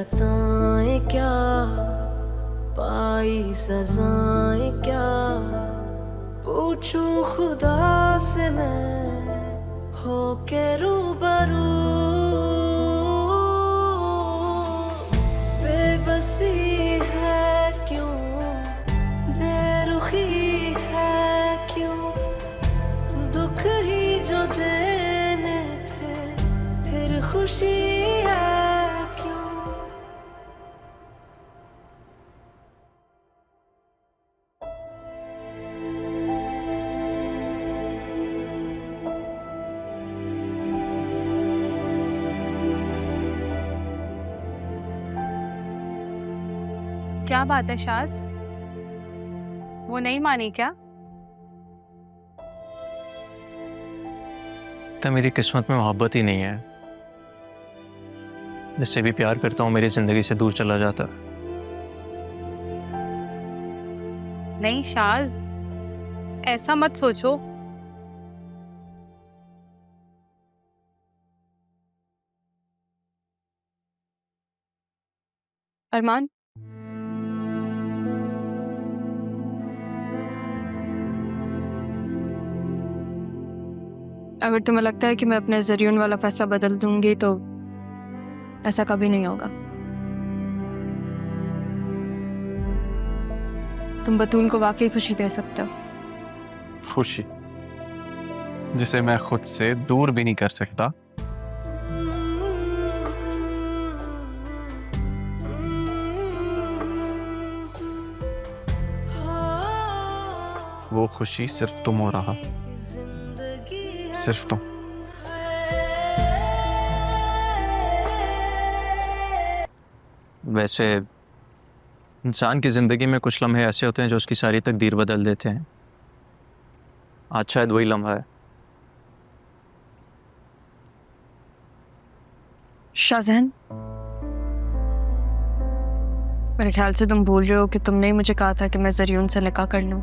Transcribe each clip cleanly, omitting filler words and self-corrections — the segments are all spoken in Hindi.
खताएं क्या, पाई सजाएं क्या, पूछूं खुदा से मैं हो के रूबरू। बेबसी है क्यों, बेरुखी है क्यों, दुख ही जो देने थे फिर खुशी है क्यों। क्या बात है शाज, वो नहीं मानी क्या? तो मेरी किस्मत में मोहब्बत ही नहीं है। जिससे भी प्यार करता हूँ मेरी जिंदगी से दूर चला जाता। नहीं शाज, ऐसा मत सोचो। अरमान, अगर तुम्हें लगता है कि मैं अपने ज़रियून वाला फैसला बदल दूंगी तो ऐसा कभी नहीं होगा। तुम बतूल को वाकई खुशी दे सकते हो। खुशी जिसे मैं खुद से दूर भी नहीं कर सकता। वो खुशी सिर्फ तुम हो रहा, सिर्फ तुम। वैसे इंसान की ज़िंदगी में कुछ लम्हे ऐसे होते हैं जो उसकी सारी तकदीर बदल देते हैं। आज शायद वही लम्हा है। शाहजहान, मेरे ख्याल से तुम भूल रहे हो कि तुमने ही मुझे कहा था कि मैं ज़रियून से निकाह कर लूं।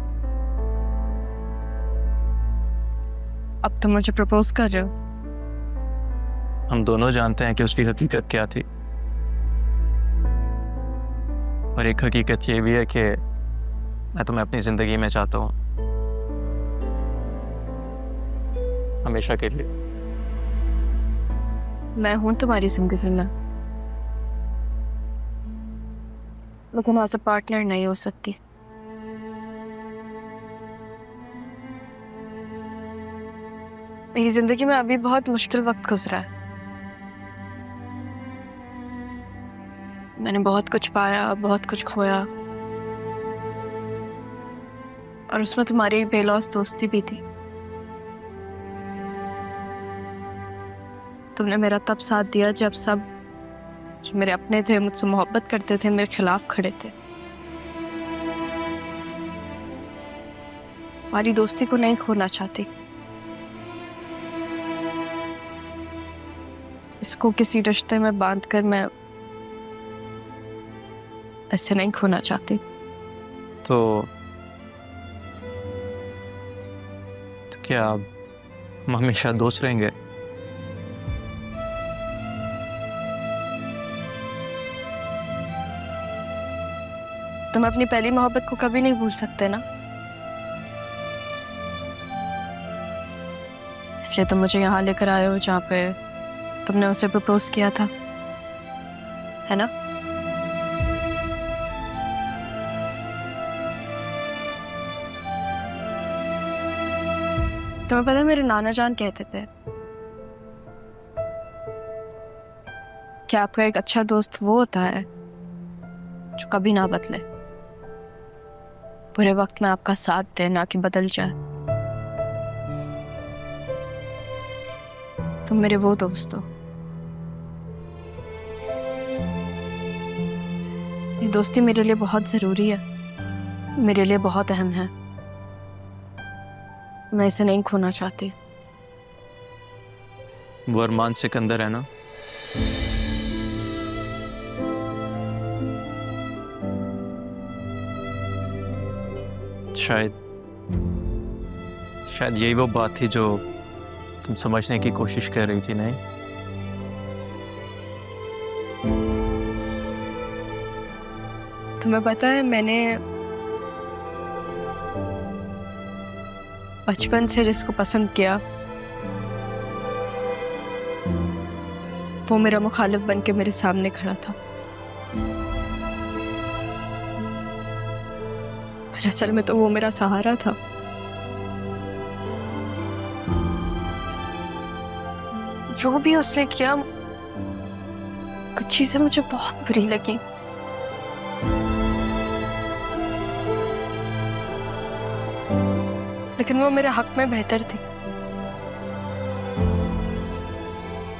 अब तुम मुझे प्रपोज कर रहे हो। हम दोनों जानते हैं कि उसकी हकीकत क्या थी, और एक हकीकत ये भी है कि मैं तुम्हें अपनी ज़िंदगी में चाहता हूँ, हमेशा के लिए। मैं हूं तुम्हारी जिंदगी में, लेकिन एज अ पार्टनर नहीं हो सकती। मेरी जिंदगी में अभी बहुत मुश्किल वक्त गुजरा है। मैंने बहुत कुछ पाया, बहुत कुछ खोया, और उसमें तुम्हारी एक बेलौस दोस्ती भी थी। तुमने मेरा तब साथ दिया जब सब जो मेरे अपने थे, मुझसे मोहब्बत करते थे, मेरे खिलाफ खड़े थे। तुम्हारी दोस्ती को नहीं खोना चाहती, इसको किसी रिश्ते में बांधकर मैं ऐसे नहीं खोना चाहती। तो क्या अब हम हमेशा दोस्त रहेंगे? तुम अपनी पहली मोहब्बत को कभी नहीं भूल सकते ना, इसलिए तुम मुझे यहाँ लेकर आए हो जहाँ पे तुमने उसे प्रपोज किया था, है ना? तुम्हें पता है मेरे नाना जान कहते थे कि आपका एक अच्छा दोस्त वो होता है जो कभी ना बदले, बुरे वक्त में आपका साथ दे, ना कि बदल जाए। तुम मेरे वो दोस्त हो। ये दोस्ती मेरे लिए बहुत जरूरी है, मेरे लिए बहुत अहम है। मैं इसे नहीं खोना चाहती। वो अरमान सिकंदर है ना? शायद यही वो बात थी जो तुम समझने की कोशिश कर रही थी, नहीं? तुम्हें पता है मैंने बचपन से जिसको पसंद किया वो मेरा मुखालिफ बन के मेरे सामने खड़ा था। पर असल में तो वो मेरा सहारा था। जो भी उसने किया, कुछ चीजें मुझे बहुत बुरी लगी। लेकिन वो मेरे हक में बेहतर थी।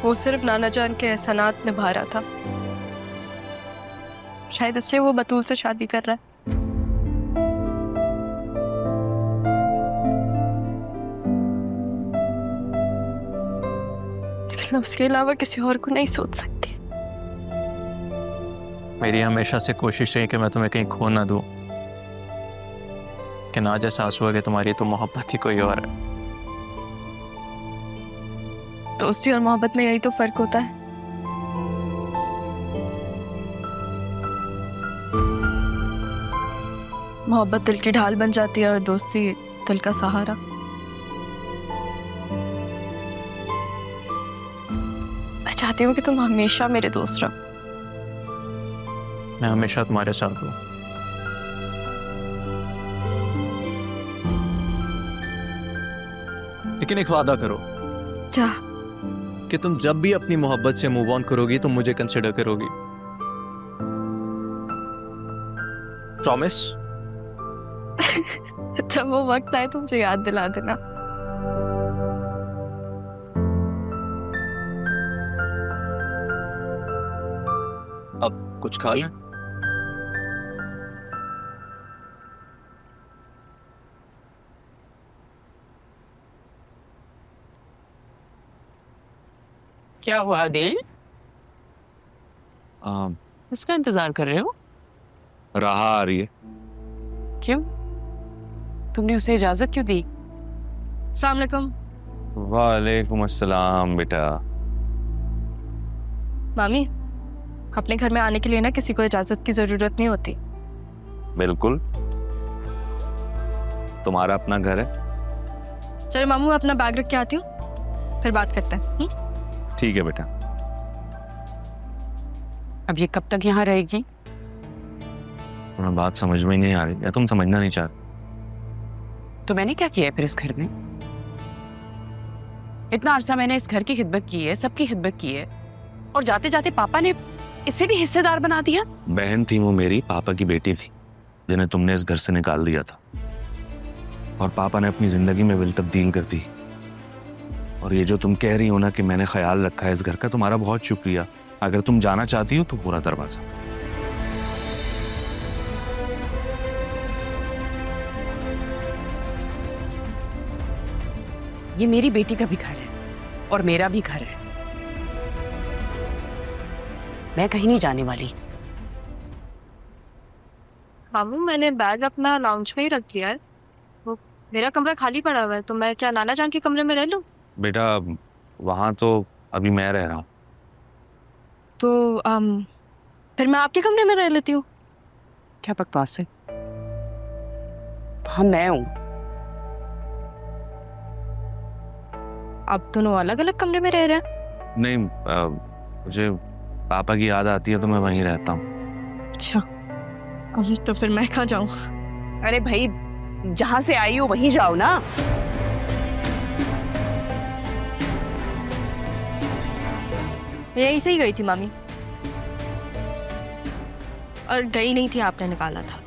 वो सिर्फ नाना जान के एहसानात निभा रहा था। शायद इसलिए वो बतूल से शादी कर रहा है। लेकिन मैं उसके अलावा किसी और को नहीं सोच सकती। मेरी हमेशा से कोशिश रही कि मैं तुम्हें कहीं खो ना दूं, कि ना आज एहसास हुआ कि तुम्हारी तो मोहब्बत ही कोई और है। दोस्ती और मोहब्बत में यही तो फर्क होता है। मोहब्बत दिल की ढाल बन जाती है और दोस्ती दिल का सहारा। मैं चाहती हूँ कि तुम हमेशा मेरे दोस्त रहो। मैं हमेशा तुम्हारे साथ हूँ। लेकिन एक वादा करो क्या? कि तुम जब भी अपनी मोहब्बत से मूव ऑन करोगी तो मुझे कंसिडर करोगी। प्रॉमिस? जब वो वक्त आए तो मुझे याद दिला देना। अब कुछ खा लें? क्या हुआ दिल? आ, उसका इंतजार कर रहे हो? राह आ रही है। क्यों? तुमने उसे इजाजत क्यों दी? अस्सलाम वालेकुम। वालेकुम अस्सलाम बेटा। मामी, अपने घर में आने के लिए ना किसी को इजाजत की जरूरत नहीं होती। बिल्कुल, तुम्हारा अपना घर है। चलो मामू, मैं अपना बैग रख के आती हूँ, फिर बात करते हैं। ठीक है बेटा। अब ये कब तक यहाँ रहेगी? तुम्हें बात समझ में ही नहीं आ रही या तुम समझना नहीं चाहते? तो मैंने क्या किया है फिर इस घर में? इतना अरसा मैंने इस घर की खिदमत की है, सबकी खिदमत की है, और जाते जाते पापा ने इसे भी हिस्सेदार बना दिया। बहन थी वो, मेरी पापा की बेटी थी, जिन्हें तुमने इस घर से निकाल दिया था, और पापा ने अपनी जिंदगी में विल तब्दील कर दी। और ये जो तुम कह रही हो ना कि मैंने ख्याल रखा है इस घर का, तुम्हारा बहुत शुक्रिया। अगर तुम जाना चाहती हो तो पूरा दरवाजा। ये मेरी बेटी का भी घर है और मेरा भी घर है। मैं कहीं नहीं जाने वाली। मामू, मैंने बैग अपना लाउंज में ही रख दिया है। वो मेरा कमरा खाली पड़ा हुआ है, तो मैं क्या नाना जान के कमरे में रह लूं? बेटा वहां तो अभी मैं रह रहा हूँ। तो फिर मैं आपके कमरे में रह लेती हूँ। क्या बकवास है? हाँ, मैं हूँ। आप दोनों अलग अलग कमरे में रह रहे हैं? नहीं, मुझे पापा की याद आती है तो मैं वहीं रहता हूँ। अच्छा, अब तो फिर मैं कहाँ जाऊँ? अरे भाई, जहां से आई हो वहीं जाओ ना। मैं यहीं से ही गई थी मामी, और गई नहीं थी, आपने निकाला था।